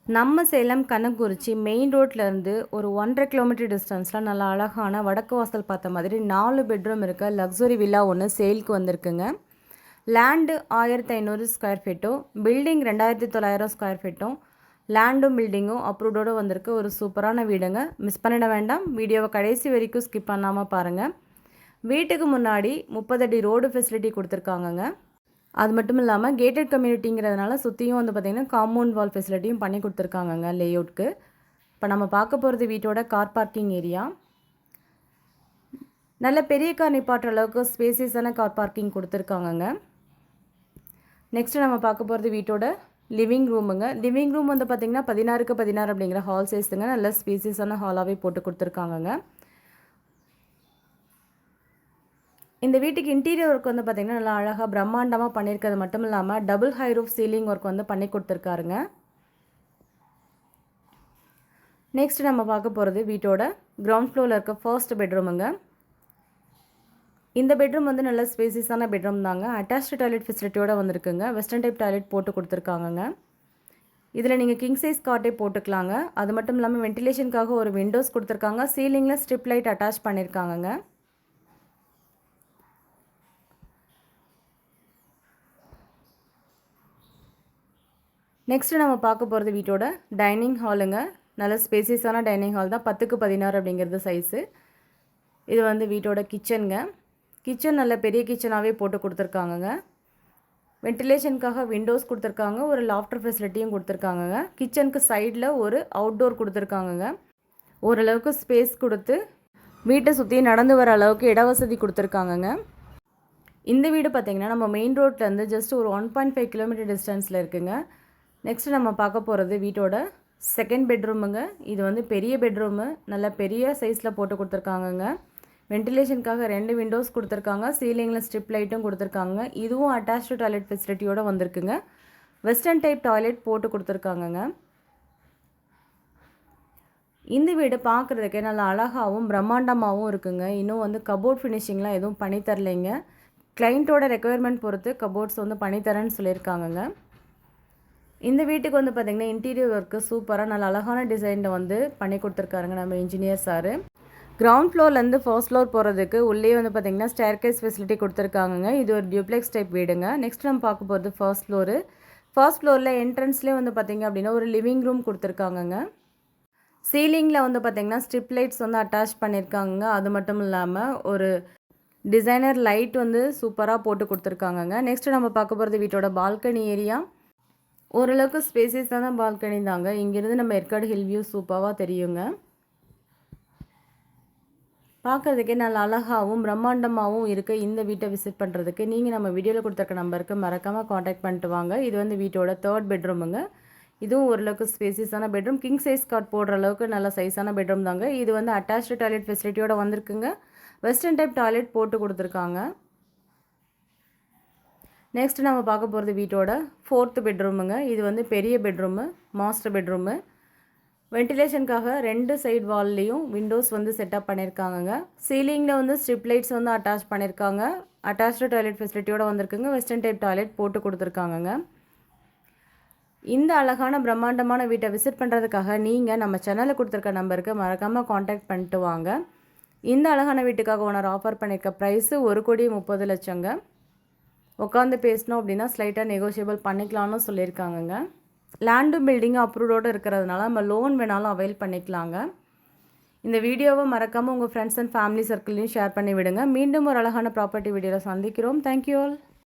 நம்ம சேலம் கண்ணங்குறிச்சி மெயின் ரோட்லேருந்து ஒரு 1.5 கிலோமீட்டர் டிஸ்டன்ஸில் நல்ல அழகான வடக்கு வாசல் பார்த்த மாதிரி 4 பெட்ரூம் இருக்க லக்ஸுரி வில்லா ஒன்று சேலுக்கு வந்திருக்குங்க. லேண்டு 1500 ஸ்கொயர் ஃபீட்டும் பில்டிங் 2900 ஸ்கொயர் ஃபீட்டும் லேண்டும் பில்டிங்கும் அப்ரூவ்டோடு வந்திருக்கு. ஒரு சூப்பரான வீடுங்க. மிஸ் பண்ணிட வேண்டாம். வீடியோவை கடைசி வரைக்கும் ஸ்கிப் பண்ணாமல் பாருங்கள். வீட்டுக்கு முன்னாடி 30 அடி ரோடு ஃபெசிலிட்டி கொடுத்துருக்காங்கங்க. அது மட்டும் இல்லாமல் கேட்டட் கம்யூனிட்டிங்கிறதுனால சுற்றியும் வந்து பார்த்திங்கன்னா காம்பவுண்ட் வால் ஃபெசிலிட்டியும் பண்ணி கொடுத்துருக்காங்கங்க லேஅவுட்க்கு. இப்போ நம்ம பார்க்க போகிறது வீட்டோட கார் பார்க்கிங் ஏரியா. நல்ல பெரிய கார் நிப்பாட்டுற அளவுக்கு ஸ்பேசியஸான கார் பார்க்கிங் கொடுத்துருக்காங்கங்க. நெக்ஸ்ட்டு நம்ம பார்க்க போகிறது வீட்டோட லிவிங் ரூமுங்க. லிவிங் ரூம் வந்து பார்த்திங்கன்னா 16க்கு 16 அப்படிங்கிற ஹால் சைஸுங்க. நல்ல ஸ்பேசியஸான ஹாலாகவே போட்டு கொடுத்துருக்காங்கங்க. இந்த வீட்டுக்கு இன்டீரியர் ஒர்க் வந்து பார்த்திங்கன்னா நல்லா அழகாக பிரம்மாண்டமாக பண்ணியிருக்கிறது மட்டும் இல்லாமல் double high roof ceiling work வந்து பண்ணி கொடுத்துருக்காருங்க. நெக்ஸ்ட் நம்ம பார்க்க போகிறது வீட்டோட கிரவுண்ட் ஃப்ளோரில் இருக்க ஃபர்ஸ்ட் பெட்ரூமுங்க. இந்த பெட்ரூம் வந்து நல்ல ஸ்பேசியஸான பெட்ரூம் தாங்க. அட்டாச்டு டாய்லெட் ஃபெசிலிட்டியோடு வந்திருக்குங்க. வெஸ்டர்ன் டைப் டாய்லெட் போட்டு கொடுத்துருக்காங்கங்க. இதில் நீங்கள் கிங் சைஸ் காட்டே போட்டுக்கலாங்க. அது மட்டும் இல்லாமல் வென்டிலேஷனுக்காக ஒரு விண்டோஸ் கொடுத்துருக்காங்க. சீலிங்கில் ஸ்ட்ரிப் லைட் அட்டாச் பண்ணியிருக்காங்கங்க. நெக்ஸ்ட்டு நம்ம பார்க்க போகிறது வீட்டோட டைனிங் ஹாலுங்க. நல்ல ஸ்பேசியஸான டைனிங் ஹால் தான். 10க்கு 16 அப்படிங்கிறது சைஸு. இது வந்து வீட்டோட கிச்சனுங்க. கிச்சன் நல்ல பெரிய கிச்சனாகவே போட்டு கொடுத்துருக்காங்கங்க. வென்டிலேஷனுக்காக விண்டோஸ் கொடுத்துருக்காங்க. ஒரு லாஃப்டர் ஃபெசிலிட்டியும் கொடுத்துருக்காங்கங்க. கிச்சனுக்கு சைடில் ஒரு அவுட்டோர் கொடுத்துருக்காங்கங்க. ஓரளவுக்கு ஸ்பேஸ் கொடுத்து வீட்டை சுற்றி நடந்து வர அளவுக்கு இட வசதி கொடுத்துருக்காங்கங்க. இந்த வீடு பார்த்திங்கன்னா நம்ம மெயின் ரோட்லேருந்து ஜஸ்ட் ஒரு 1.5 கிலோமீட்டர் டிஸ்டன்ஸில் இருக்குங்க. நெக்ஸ்ட்டு நம்ம பார்க்க போகிறது வீட்டோட செகண்ட் பெட்ரூமுங்க. இது வந்து பெரிய பெட்ரூமு. நல்ல பெரிய சைஸில் போட்டு கொடுத்துருக்காங்கங்க. வென்டிலேஷனுக்காக 2 விண்டோஸ் கொடுத்துருக்காங்க. சீலிங்கில் ஸ்ட்ரிப் லைட்டும் கொடுத்துருக்காங்க. இதுவும் அட்டாச்டு டாய்லெட் ஃபெசிலிட்டியோடு வந்திருக்குங்க. வெஸ்டர்ன் டைப் டாய்லெட் போட்டு கொடுத்துருக்காங்கங்க. இந்த வீடு பார்க்குறதுக்கே நல்லா அழகாகவும் பிரம்மாண்டமாகவும் இருக்குங்க. இன்னும் வந்து கபோர்ட் ஃபினிஷிங்லாம் எதுவும் பண்ணித்தரலைங்க. கிளைண்ட்டோட ரெக்குயர்மெண்ட் பொறுத்து கபோர்ட்ஸ் வந்து பண்ணித்தரேன்னு சொல்லியிருக்காங்கங்க. இந்த வீட்டுக்கு வந்து பார்த்திங்கன்னா இன்டீரியர் ஒர்க்கு சூப்பராக நல்ல அழகான டிசைனில் வந்து பண்ணி கொடுத்துருக்காருங்க நம்ம இன்ஜினியர் சார். கிரவுண்ட் ஃப்ளோர்லேருந்து ஃபர்ஸ்ட் ஃப்ளோர் போகிறதுக்கு உள்ளே வந்து பார்த்திங்கன்னா ஸ்டேர்கேஸ் ஃபெசிலிட்டி கொடுத்துருக்காங்கங்க. இது ஒரு டியூப்ளெக்ஸ் டைப் வீடுங்க. நெக்ஸ்ட் நம்ம பார்க்க போகிறது ஃபர்ஸ்ட் ஃப்ளோரு. ஃபர்ஸ்ட் ஃப்ளோரில் என்ட்ரன்ஸ்லேயே வந்து பார்த்திங்க அப்படின்னா ஒரு லிவிங் ரூம் கொடுத்துருக்காங்கங்க. சீலிங்கில் வந்து பார்த்திங்கன்னா ஸ்ட்ரிப் லைட்ஸ் வந்து அட்டாச் பண்ணியிருக்காங்க. அது மட்டும் இல்லாமல் ஒரு டிசைனர் லைட் வந்து சூப்பராக போட்டு கொடுத்துருக்காங்கங்க. நெக்ஸ்ட்டு நம்ம பார்க்க போகிறது வீட்டோட பால்கனி ஏரியா. ஓரளவுக்கு ஸ்பேசியஸான பால்கனி தாங்க. இங்கேருந்து நம்ம ஏற்காடு ஹில் வியூ சூப்பராக தெரியுங்க. பார்க்குறதுக்கே நல்ல அழகாகவும் பிரம்மாண்டமாகவும் இருக்க இந்த வீட்டை விசிட் பண்ணுறதுக்கு நீங்கள் நம்ம வீடியோவில் கொடுத்துருக்க நம்பருக்கு மறக்காமல் காண்டாக்ட் பண்ணிட்டு வாங்க. இது வந்து வீட்டோட 3rd பெட்ரூமுங்க. இதுவும் ஓரளவுக்கு ஸ்பேசியஸான பெட்ரூம். கிங் சைஸ் காட் போடுற அளவுக்கு நல்ல சைஸான பெட்ரூம் தாங்க. இது வந்து அட்டாச்டு டாய்லெட் ஃபெசிலிட்டியோடு வந்திருக்குங்க. வெஸ்டர்ன் டைப் டாய்லெட் போட்டு கொடுத்துருக்காங்க. நெக்ஸ்ட்டு நம்ம பார்க்க போகிறது வீட்டோட 4th பெட்ரூமுங்க. இது வந்து பெரிய பெட்ரூமு, மாஸ்டர் பெட்ரூமு. வென்டிலேஷனுக்காக 2 சைடு வால்லையும் விண்டோஸ் வந்து செட்டப் பண்ணியிருக்காங்கங்க. சீலிங்கில் வந்து ஸ்ட்ரிப் லைட்ஸ் வந்து அட்டாச் பண்ணியிருக்காங்க. அட்டாச்டு டாய்லெட் ஃபெசிலிட்டியோடு வந்திருக்குங்க. வெஸ்டர்ன் டைப் டாய்லெட் போட்டு கொடுத்துருக்காங்கங்க. இந்த அழகான பிரம்மாண்டமான வீட்டை விசிட் பண்ணுறதுக்காக நீங்கள் நம்ம சேனலில் கொடுத்துருக்க நம்பருக்கு மறக்காமல் காண்டாக்ட் பண்ணிட்டு வாங்க. இந்த அழகான வீட்டுக்காக ஓனர் ஆஃபர் பண்ணியிருக்க ப்ரைஸு 1,30,00,000ங்க. உட்காந்து பேசணும் அப்படின்னா ஸ்லைட்டாக நெகோஷியபிள் பண்ணிக்கலாம்னு சொல்லியிருக்காங்கங்க. லேண்டும் பில்டிங்கும் அப்ரூவ்டோடு இருக்கிறதுனால நம்ம லோன் வேணாலும் அவைல் பண்ணிக்கலாங்க. இந்த வீடியோவை மறக்காமல் உங்கள் ஃப்ரெண்ட்ஸ் அண்ட் ஃபேமிலி சர்க்கிள்லையும் ஷேர் பண்ணி விடுங்க. மீண்டும் ஒரு அழகான ப்ராப்பர்ட்டி வீடியோவில் சந்திக்கிறோம். Thank you all.